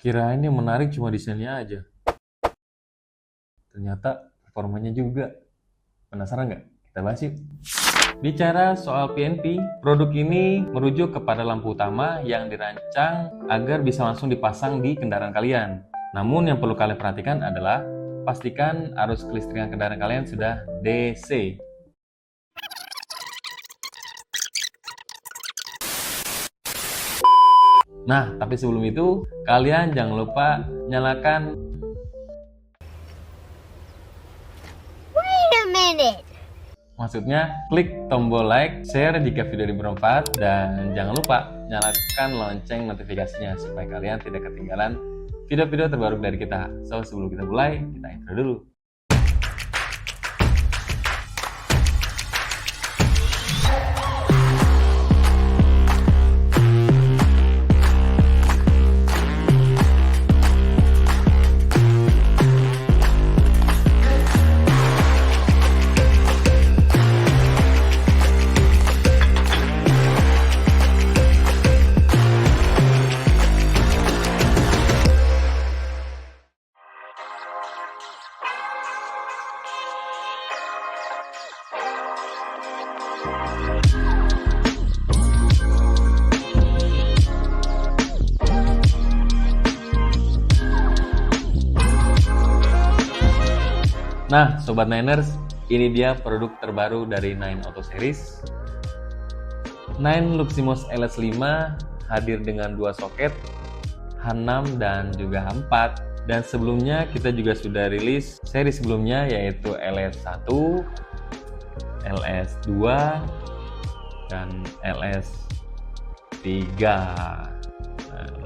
Kirain yang menarik cuma desainnya aja. Ternyata performanya juga. Penasaran nggak? Kita bahas yuk. Bicara soal PNP, produk ini merujuk kepada lampu utama yang dirancang agar bisa langsung dipasang di kendaraan kalian. Namun yang perlu kalian perhatikan adalah pastikan arus kelistrikan kendaraan kalian sudah DC. Nah, tapi sebelum itu, kalian jangan lupa nyalakan maksudnya klik tombol like, share jika video ini bermanfaat, dan jangan lupa nyalakan lonceng notifikasinya supaya kalian tidak ketinggalan video-video terbaru dari kita. So, sebelum kita mulai, kita intro dulu. Nah, Sobat Niners, ini dia produk terbaru dari Nine Auto Series. Nine Luximos LS5 hadir dengan dua soket, H6 dan juga H4. Dan sebelumnya kita juga sudah rilis seri sebelumnya yaitu LS1, LS2, dan LS3.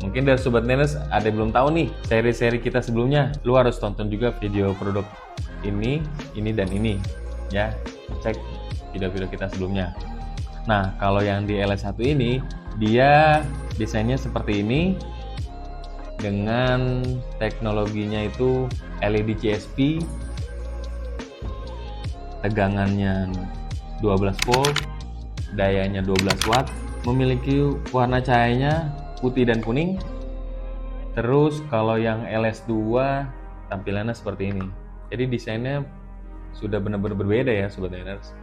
Mungkin dari Sobat Niners ada yang belum tahu nih seri-seri kita sebelumnya. Lu harus tonton juga video produk ini dan ini ya, cek video-video kita sebelumnya. Nah, kalau yang di LS1 ini dia desainnya seperti ini dengan teknologinya itu LED CSP, tegangannya 12 volt, dayanya 12 watt, memiliki warna cahayanya putih dan kuning. Terus kalau yang LS2 tampilannya seperti ini. Jadi desainnya sudah benar-benar berbeda ya Sobat Niners.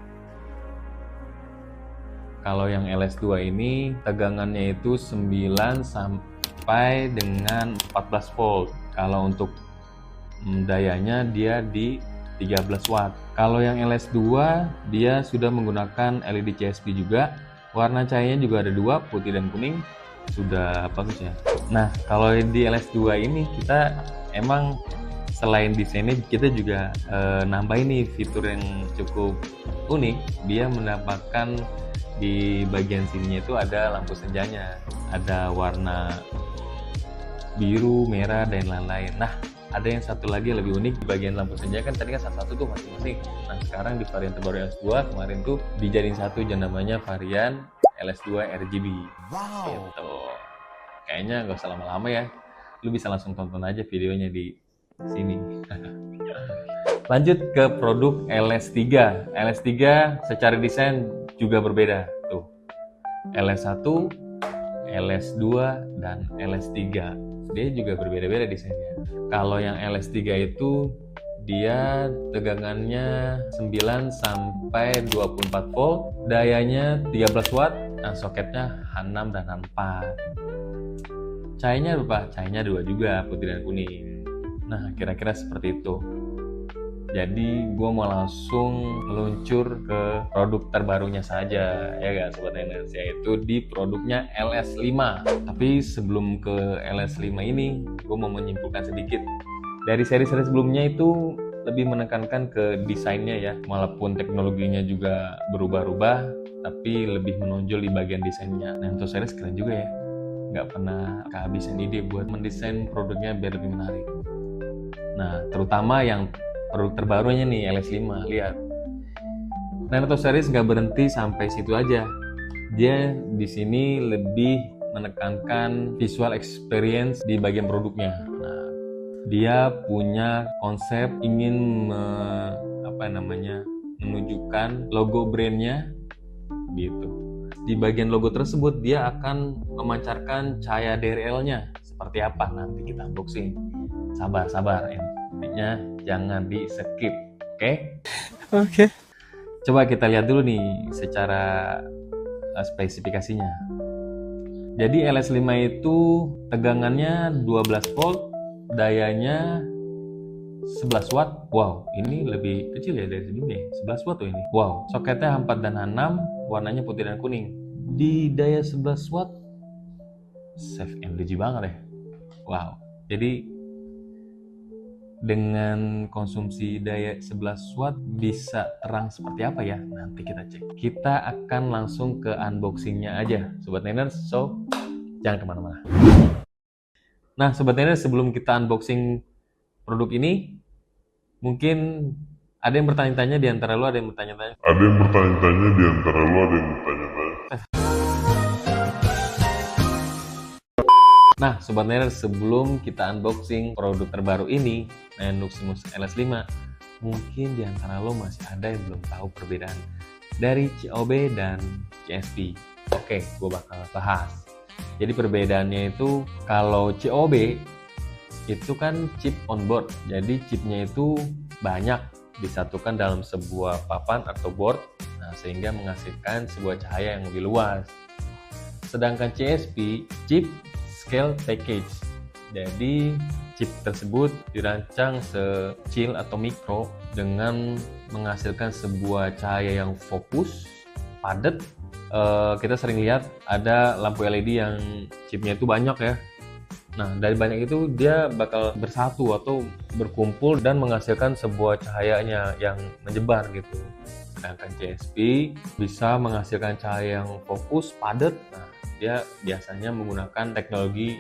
Kalau yang LS2 ini tegangannya itu 9 sampai dengan 14 volt. Kalau untuk dayanya dia di 13 watt. Kalau yang LS2 dia sudah menggunakan LED CSP juga. Warna cahayanya juga ada dua, putih dan kuning. Sudah bagus ya. Nah, kalau di LS2 ini kita emang selain desainnya kita juga nambah ini fitur yang cukup unik. Dia mendapatkan di bagian sininya itu ada lampu senjanya, ada warna biru, merah, dan lain-lain. Nah, ada yang satu lagi yang lebih unik di bagian lampu senja, kan tadi kan satu tuh masing-masing. Nah, sekarang di varian terbaru LS2 kemarin tuh dijadiin satu, dan namanya varian LS2 RGB. Wow. Gitu. Kayaknya nggak usah lama-lama ya. Lu bisa langsung tonton aja videonya di sini. Lanjut ke produk LS3. LS3 secara desain juga berbeda tuh. LS1, LS2, dan LS3. Dia juga berbeda-beda desainnya. Kalau yang LS3 itu dia tegangannya 9 sampai 24 volt, dayanya 13 watt, nah soketnya H6 dan H4. Cahayanya apa? Cahayanya dua juga, putih dan kuning. Nah, kira-kira seperti itu. Jadi gue mau langsung meluncur ke produk terbarunya saja, ya gak Sobat Niners, yaitu di produknya LS5. Tapi sebelum ke LS5 ini, gue mau menyimpulkan sedikit. Dari seri-seri sebelumnya itu lebih menekankan ke desainnya ya, walaupun teknologinya juga berubah-ubah, tapi lebih menonjol di bagian desainnya. Nah, untuk series keren juga ya, nggak pernah kehabisan ide buat mendesain produknya biar lebih menarik. Nah, terutama yang produk terbarunya nih LS5, lihat. Nine Auto Series nggak berhenti sampai situ aja. Dia di sini lebih menekankan visual experience di bagian produknya. Nah, dia punya konsep ingin menunjukkan logo brandnya gitu. Di bagian logo tersebut dia akan memancarkan cahaya DRL-nya seperti apa nanti kita unboxing. Sabar intinya jangan di skip, oke? Oke. Coba kita lihat dulu nih secara spesifikasinya. Jadi LS5 itu tegangannya 12 volt, dayanya 11 watt. Wow, ini lebih kecil ya dari sebelumnya. 11 watt tuh ini. Wow, soketnya H4 dan H6, warnanya putih dan kuning. Di daya 11 watt, safe energy banget ya. Wow, jadi dengan konsumsi daya 11 watt bisa terang seperti apa ya? Nanti kita cek. Kita akan langsung ke unboxingnya aja, Sobat Niners. So, jangan kemana-mana. Nah, Sobat Niners, sebelum kita unboxing produk ini, mungkin ada yang bertanya-tanya di antara lo, ada yang bertanya-tanya. Nah, Sobat Niners, sebelum kita unboxing produk terbaru ini, Luximus LS5, mungkin di antara lo masih ada yang belum tahu perbedaan dari COB dan CSP. Oke, gue bakal bahas. Jadi perbedaannya itu, kalau COB itu kan chip on board, jadi chipnya itu banyak disatukan dalam sebuah papan atau board, sehingga menghasilkan sebuah cahaya yang lebih luas. Sedangkan CSP, chip scale package, jadi chip tersebut dirancang sekecil atau mikro dengan menghasilkan sebuah cahaya yang fokus, padat. Kita sering lihat ada lampu LED yang chipnya itu banyak ya. Nah, dari banyak itu dia bakal bersatu atau berkumpul dan menghasilkan sebuah cahayanya yang menyebar gitu. Sedangkan CSP bisa menghasilkan cahaya yang fokus, padat. Nah, dia biasanya menggunakan teknologi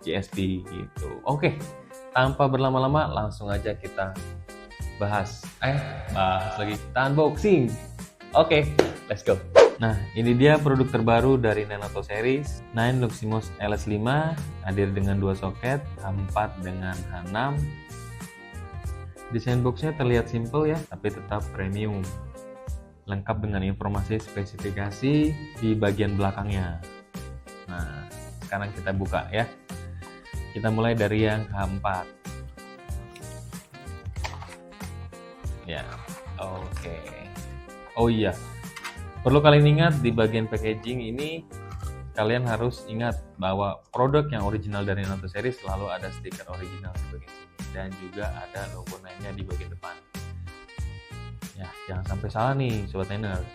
CSP gitu. Oke, tanpa berlama-lama langsung aja kita bahas lagi, kita unboxing. Oke, let's go. Nah, ini dia produk terbaru dari Nanoto Series, Luximus LS5, hadir dengan dua soket, H4 dengan H6. Desain boxnya terlihat simple ya, tapi tetap premium. Lengkap dengan informasi spesifikasi di bagian belakangnya. Nah, sekarang kita buka ya. Kita mulai dari yang H4. Ya, oke. Oh iya. Perlu kalian ingat di bagian packaging ini, kalian harus ingat bahwa produk yang original dari Nanoto Series selalu ada stiker original di bagian sini dan juga ada logo lainnya di bagian depan. Ya, jangan sampai salah nih Sobat Niners.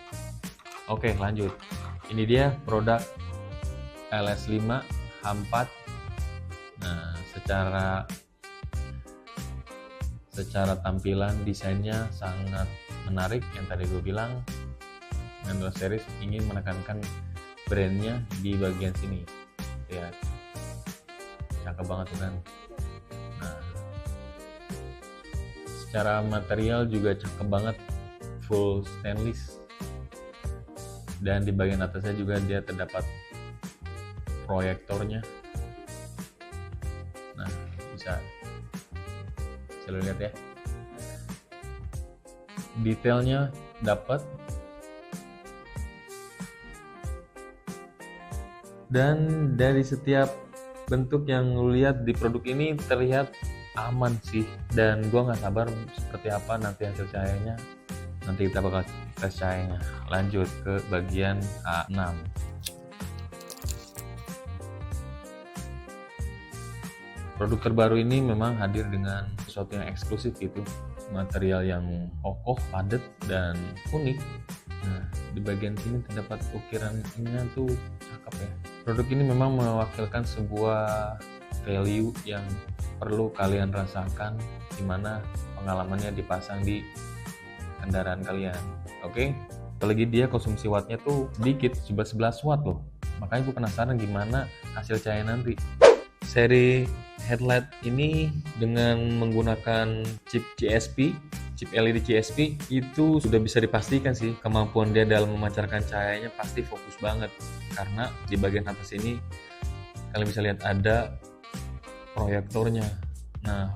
Oke, lanjut. Ini dia produk LS5 H4. Nah, secara tampilan desainnya sangat menarik. Yang tadi gue bilang, Nanoto Series ingin menekankan brandnya di bagian sini. Lihat, cakep banget kan. Nah, secara material juga cakep banget, full stainless. Dan di bagian atasnya juga dia terdapat proyektornya. Nah, bisa lihat ya. Detailnya dapat. Dan dari setiap bentuk yang lu lihat di produk ini terlihat aman sih, dan gua nggak sabar seperti apa nanti hasil cahayanya. Nanti kita bakal tes cahayanya. Lanjut ke bagian A6. Produk terbaru ini memang hadir dengan sesuatu yang eksklusif gitu, material yang kokoh, padat, dan unik. Nah, di bagian sini terdapat ukirannya tuh cakep ya. Produk ini memang mewakilkan sebuah value yang perlu kalian rasakan, dimana pengalamannya dipasang di kendaraan kalian. Oke, apalagi dia konsumsi wattnya tuh sedikit, cuma 11 watt loh. Makanya gue penasaran gimana hasil cahaya nanti. Seri headlight ini dengan menggunakan chip CSP, chip LED CSP, itu sudah bisa dipastikan sih kemampuan dia dalam memancarkan cahayanya pasti fokus banget. Karena di bagian atas ini kalian bisa lihat ada proyektornya. Nah,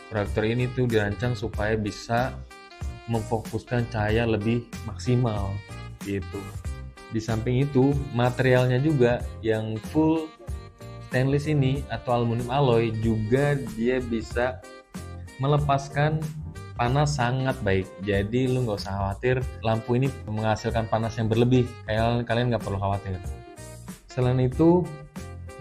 proyektor ini tuh dirancang supaya bisa memfokuskan cahaya lebih maksimal gitu. Di samping itu materialnya juga yang full stainless ini atau aluminium alloy juga dia bisa melepaskan panas sangat baik. Jadi lu nggak usah khawatir lampu ini menghasilkan panas yang berlebih. Kalian nggak perlu khawatir. Selain itu,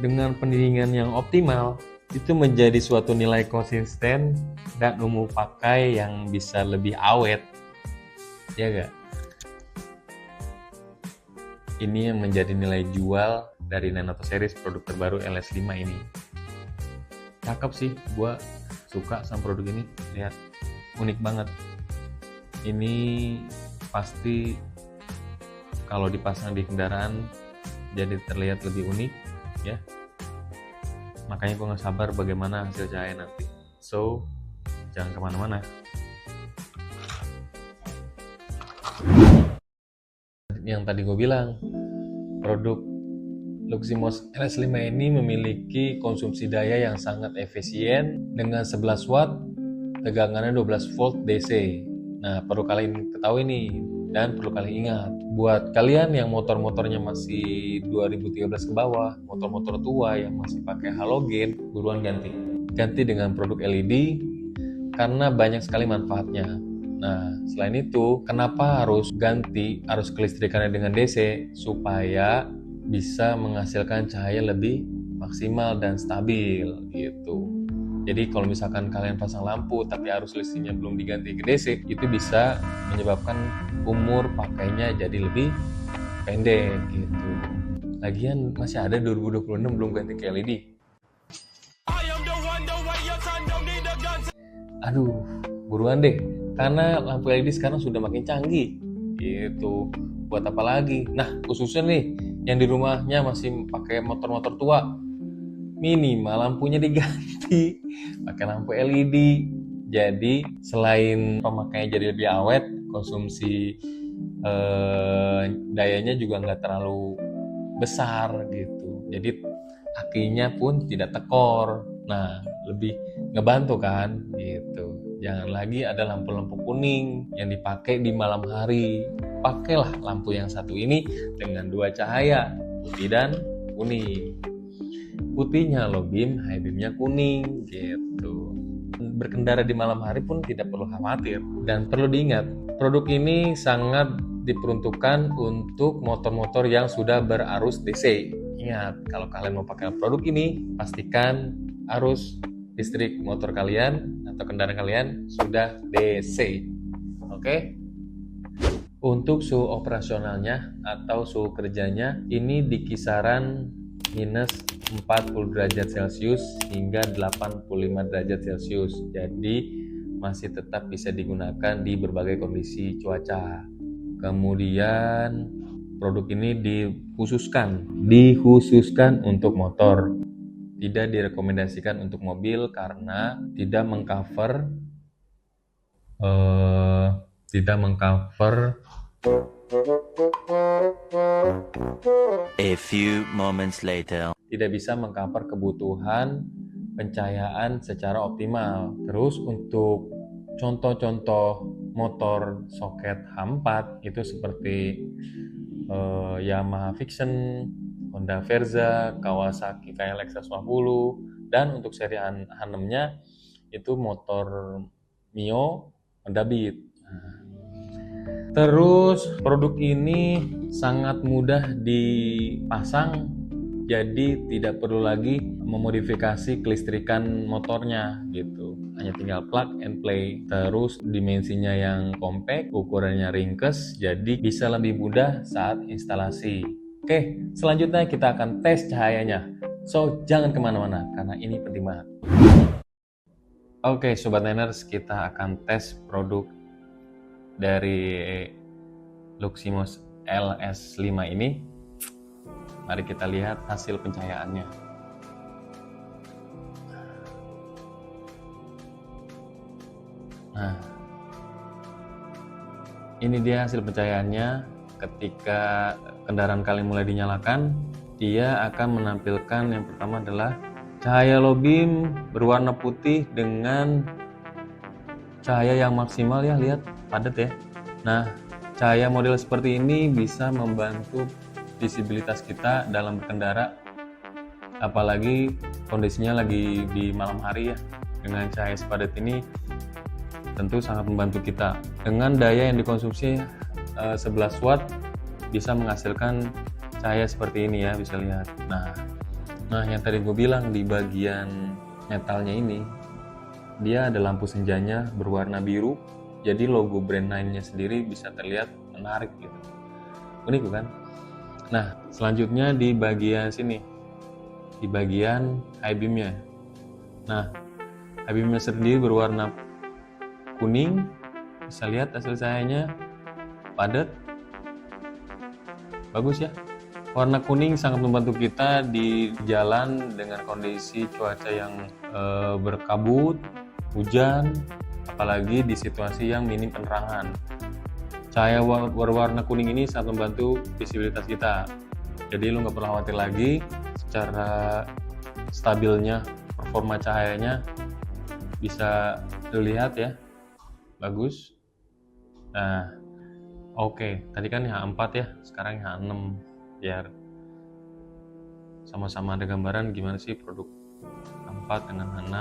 dengan pendinginan yang optimal, itu menjadi suatu nilai konsisten dan umum pakai yang bisa lebih awet. Ya gak? Ini yang menjadi nilai jual dari Nanoto Series produk terbaru LS5 ini. Cakep sih, gua suka sama produk ini. Lihat, unik banget. Ini pasti kalau dipasang di kendaraan jadi terlihat lebih unik ya. Makanya gue gak sabar bagaimana hasil cahaya nanti. So, jangan kemana-mana. Yang tadi gue bilang, produk Luximos LS5 ini memiliki konsumsi daya yang sangat efisien dengan 11 watt, tegangannya 12 volt DC. Nah, perlu kalian ketahui nih, dan perlu kalian ingat, buat kalian yang motor-motornya masih 2013 ke bawah, motor-motor tua yang masih pakai halogen, buruan ganti dengan produk LED karena banyak sekali manfaatnya. Nah, selain itu, kenapa harus ganti arus kelistrikannya dengan DC? Supaya bisa menghasilkan cahaya lebih maksimal dan stabil gitu. Jadi kalau misalkan kalian pasang lampu tapi arus listriknya belum diganti ke DC, itu bisa menyebabkan umur pakainya jadi lebih pendek gitu. Lagian masih ada 2026 belum ganti ke LED. Aduh, buruan deh, karena lampu LED sekarang sudah makin canggih gitu. Buat apa lagi? Nah, khususnya nih yang di rumahnya masih pakai motor-motor tua, minimal lampunya diganti pakai lampu LED. Jadi selain pemakaiannya jadi lebih awet, konsumsi dayanya juga nggak terlalu besar gitu. Jadi akinya pun tidak tekor. Nah, lebih ngebantu kan gitu. Jangan lagi ada lampu-lampu kuning yang dipakai di malam hari. Pakailah lampu yang satu ini dengan dua cahaya, putih dan kuning. Putihnya low beam, high beamnya kuning gitu. Berkendara di malam hari pun tidak perlu khawatir. Dan perlu diingat, produk ini sangat diperuntukkan untuk motor-motor yang sudah berarus DC. Ingat, kalau kalian mau pakai produk ini, pastikan arus listrik motor kalian atau kendaraan kalian sudah DC. Oke? Untuk suhu operasionalnya atau suhu kerjanya ini di kisaran minus 40 derajat Celcius hingga 85 derajat Celcius. Jadi masih tetap bisa digunakan di berbagai kondisi cuaca. Kemudian produk ini dikhususkan untuk motor. Tidak direkomendasikan untuk mobil karena tidak mengcover A few moments later. Tidak bisa mengcover kebutuhan pencahayaan secara optimal. Terus untuk contoh-contoh motor soket H4 itu seperti Yamaha Vision, Honda Verza, Kawasaki KLX 150, dan untuk seri H6-nya itu motor Mio, Honda Beat. Terus produk ini sangat mudah dipasang, jadi tidak perlu lagi memodifikasi kelistrikan motornya gitu. Hanya tinggal plug and play. Terus dimensinya yang compact, ukurannya ringkes, jadi bisa lebih mudah saat instalasi. Oke, selanjutnya kita akan tes cahayanya. So, jangan kemana-mana karena ini penting banget. Oke, Sobat Niners, kita akan tes produk dari Luximos LS5 ini. Mari kita lihat hasil pencahayaannya. Nah, ini dia hasil pencahayaannya. Ketika kendaraan kalian mulai dinyalakan, dia akan menampilkan yang pertama adalah cahaya low beam berwarna putih dengan cahaya yang maksimal ya, lihat padat ya. Nah, cahaya model seperti ini bisa membantu visibilitas kita dalam berkendara apalagi kondisinya lagi di malam hari ya. Dengan cahaya sepadat ini tentu sangat membantu kita. Dengan daya yang dikonsumsi 11 watt bisa menghasilkan cahaya seperti ini ya, bisa lihat. Nah yang tadi gue bilang di bagian metalnya ini, dia ada lampu senjanya berwarna biru, jadi logo brand 9-nya sendiri bisa terlihat menarik gitu. Unik bukan? Nah selanjutnya di bagian sini, di bagian high beamnya. Nah high beamnya sendiri berwarna kuning, bisa lihat hasil cahayanya padat, bagus ya. Warna kuning sangat membantu kita di jalan dengan kondisi cuaca yang berkabut, hujan, apalagi di situasi yang minim penerangan. Cahaya berwarna kuning ini sangat membantu visibilitas kita. Jadi lu nggak perlu khawatir lagi secara stabilnya performa cahayanya, bisa dilihat ya, bagus. Nah, oke, tadi kan H4 ya, sekarang H6, biar sama-sama ada gambaran gimana sih produk H4 dengan H6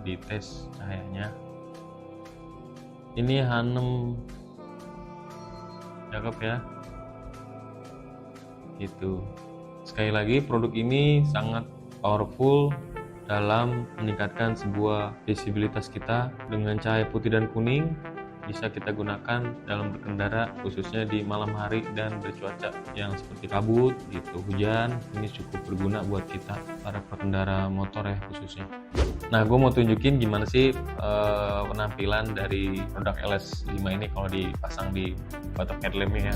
di tes cahayanya. Ini H6, cakep ya, gitu. Sekali lagi produk ini sangat powerful dalam meningkatkan sebuah visibilitas kita. Dengan cahaya putih dan kuning bisa kita gunakan dalam berkendara, khususnya di malam hari dan bercuaca yang seperti kabut gitu, hujan. Ini cukup berguna buat kita para pengendara motor ya khususnya. Nah gue mau tunjukin gimana sih penampilan dari produk LS5 ini kalau dipasang di batok headlampnya ya.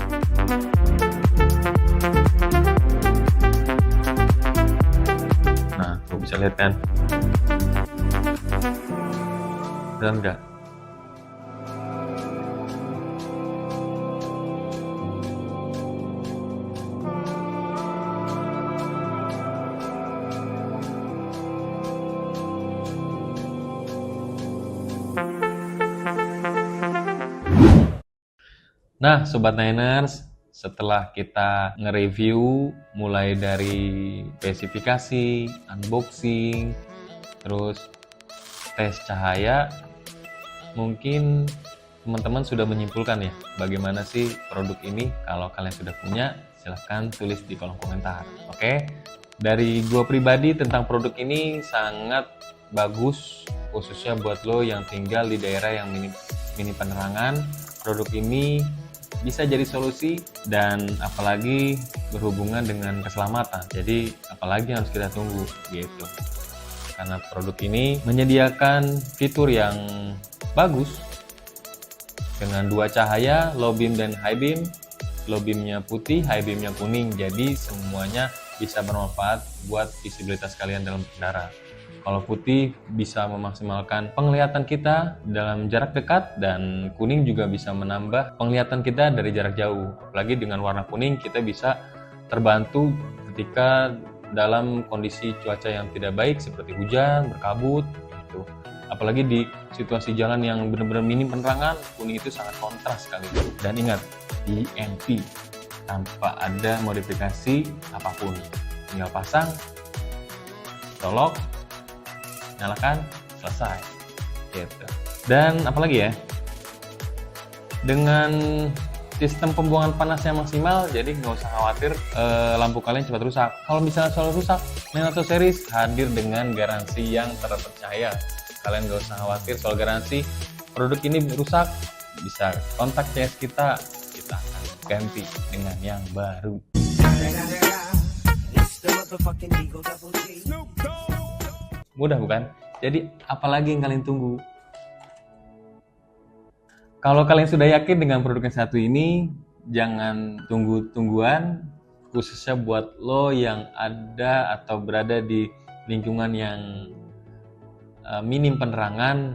Nah lo bisa lihat kan, keren nggak? Nah Sobat Niners, setelah kita nge-review mulai dari spesifikasi, unboxing, terus tes cahaya, mungkin teman-teman sudah menyimpulkan ya bagaimana sih produk ini. Kalau kalian sudah punya, silahkan tulis di kolom komentar. Oke, dari gua pribadi tentang produk ini sangat bagus, khususnya buat lo yang tinggal di daerah yang minim penerangan. Produk ini bisa jadi solusi, dan apalagi berhubungan dengan keselamatan. Jadi apalagi harus kita tunggu gitu. Karena produk ini menyediakan fitur yang bagus dengan dua cahaya, low beam dan high beam. Low beamnya putih, high beamnya kuning. Jadi semuanya bisa bermanfaat buat visibilitas kalian dalam berkendara. Kalau putih bisa memaksimalkan penglihatan kita dalam jarak dekat, dan kuning juga bisa menambah penglihatan kita dari jarak jauh. Apalagi dengan warna kuning kita bisa terbantu ketika dalam kondisi cuaca yang tidak baik seperti hujan, berkabut gitu. Apalagi di situasi jalan yang benar-benar minim penerangan, kuning itu sangat kontras sekali. Dan ingat, DNP tanpa ada modifikasi apapun. Tinggal pasang, colok, nyalakan, selesai gitu. Dan apalagi ya, dengan sistem pembuangan panas yang maksimal, jadi nggak usah khawatir lampu kalian cepat rusak. Kalau misalnya selalu rusak, Minato Series hadir dengan garansi yang terpercaya. Kalian nggak usah khawatir soal garansi. Produk ini rusak, bisa kontak CS kita akan ganti dengan yang baru. Mudah bukan? Jadi apalagi yang kalian tunggu? Kalau kalian sudah yakin dengan produk yang satu ini, jangan tunggu-tungguan, khususnya buat lo yang ada atau berada di lingkungan yang minim penerangan.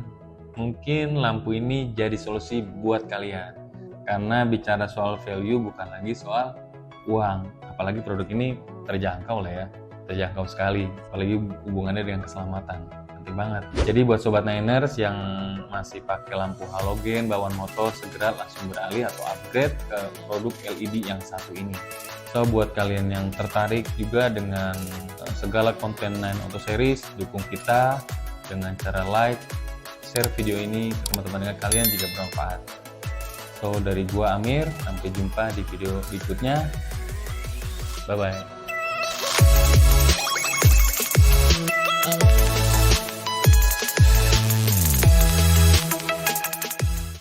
Mungkin lampu ini jadi solusi buat kalian. Karena bicara soal value bukan lagi soal uang, apalagi produk ini terjangkau lah ya. Terjangkau sekali, apalagi hubungannya dengan keselamatan, penting banget. Jadi buat Sobat Niners yang masih pakai lampu halogen bawaan motor, segera langsung beralih atau upgrade ke produk LED yang satu ini. So buat kalian yang tertarik juga dengan segala konten 9 Auto Series, dukung kita dengan cara like, share video ini ke teman-teman kalian jika bermanfaat. So dari gua Amir, sampai jumpa di video berikutnya. Bye bye.